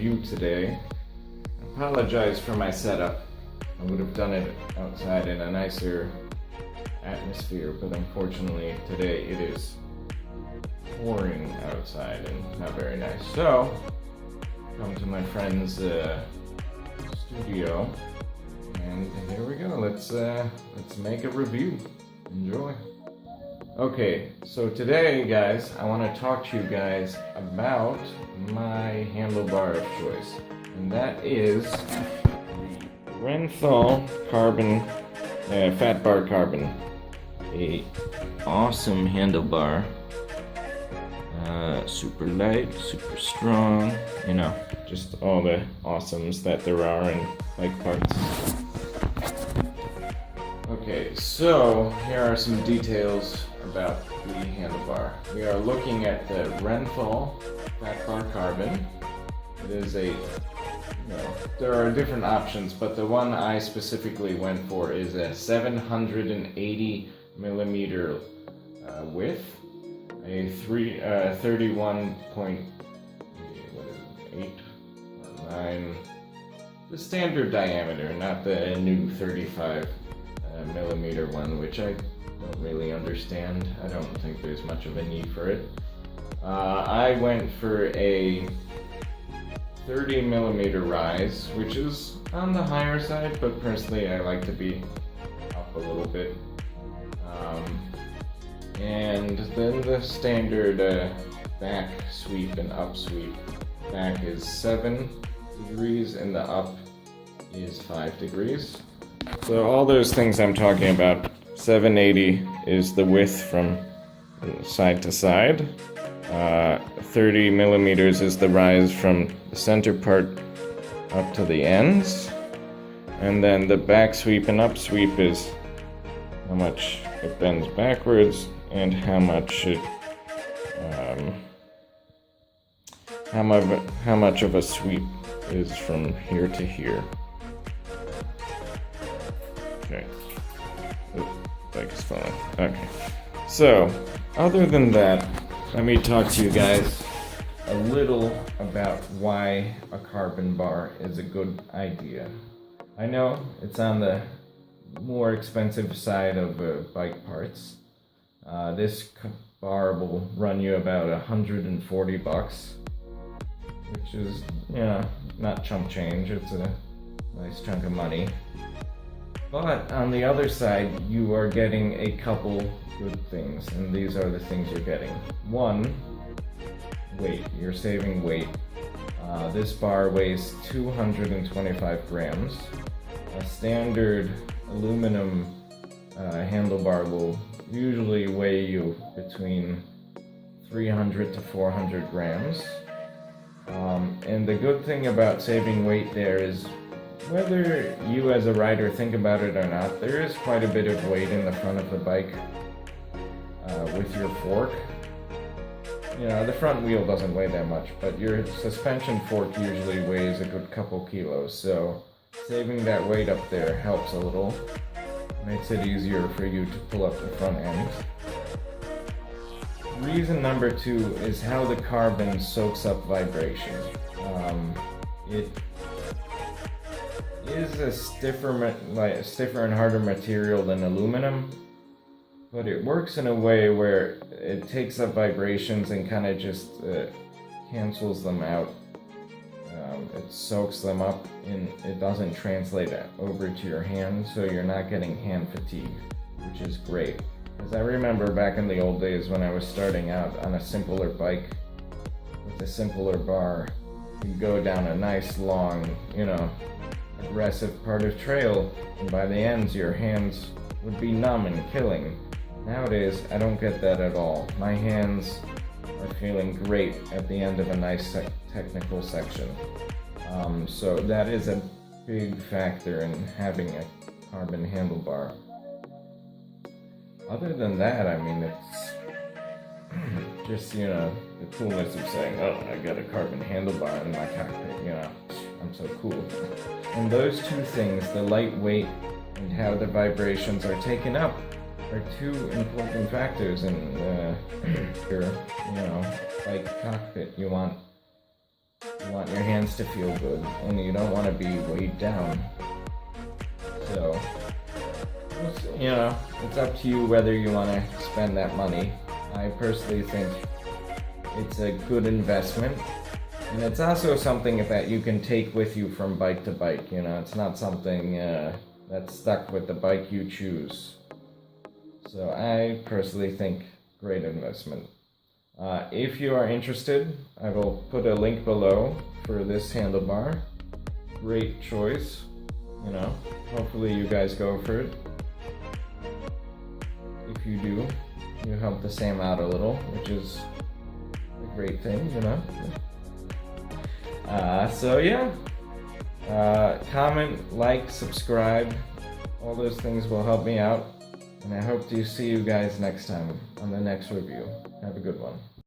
review today. Apologize for my setup. I would have done it outside in a nicer atmosphere, but unfortunately today it is pouring outside and not very nice. So, come to my friend's studio, and here we go. Let's make a review. Enjoy. Okay, so today, guys, I want to talk to you guys about my handlebar of choice, and that is the Renthal Carbon Fat Bar Carbon. A awesome handlebar, super light, super strong, you know, just all the awesomes that there are in bike parts. Okay, so here are some details about the handlebar. We are looking at the Renthal Fat Bar Carbon. It is there are different options, but the one I specifically went for is a 780 millimeter width, a 31.8 the standard diameter, not the new 35 millimeter one, which I don't really understand. I don't think there's much of a need for it. I went for a 30 millimeter rise, which is on the higher side, but personally I like to be up a little bit. And then the standard back sweep and up sweep. Back is 7 degrees and the up is 5 degrees. So all those things I'm talking about, 780 is the width from side to side. 30 millimeters is the rise from the center part up to the ends. And then the back sweep and up sweep is how much it bends backwards and how much it how much of a sweep is from here to here. Okay. Ooh, bike is falling. Okay. So, other than that, let me talk to you guys a little about why a carbon bar is a good idea. I know it's on the more expensive side of bike parts. This bar will run you about $140, which is, not chump change. It's a nice chunk of money. But on the other side, you are getting a couple good things, and these are the things you're getting. One, weight. You're saving weight. This bar weighs 225 grams. A standard aluminum handlebar will usually weigh you between 300 to 400 grams. And the good thing about saving weight there is, whether you as a rider think about it or not, there is quite a bit of weight in the front of the bike with your fork. The front wheel doesn't weigh that much, but your suspension fork usually weighs a good couple kilos, so saving that weight up there helps a little. Makes it easier for you to pull up the front end. Reason number 2 is how the carbon soaks up vibration. It is a stiffer and harder material than aluminum, but it works in a way where it takes up vibrations and kind of just cancels them out. It soaks them up and it doesn't translate over to your hand, so you're not getting hand fatigue, which is great. Because I remember back in the old days when I was starting out on a simpler bike with a simpler bar, you'd go down a nice long, aggressive part of trail, and by the ends your hands would be numb and killing. Nowadays, I don't get that at all. My hands are feeling great at the end of a nice technical section. So that is a big factor in having a carbon handlebar. Other than that, it's just, the coolness of saying, oh, I got a carbon handlebar in my cockpit, I'm so cool. And those two things, the lightweight and how the vibrations are taken up, are two important factors in your, bike cockpit. You want You want your hands to feel good, and you don't want to be weighed down. So, you know, it's up to you whether you want to spend that money. I personally think it's a good investment, and it's also something that you can take with you from bike to bike. You know, it's not something that's stuck with the bike you choose. So I personally think great investment. If you are interested, I will put a link below for this handlebar. Great choice, you know. Hopefully you guys go for it. If you do, you help the Sam out a little, which is a great thing, you know. So yeah, comment, like, subscribe. All those things will help me out. And I hope to see you guys next time on the next review. Have a good one.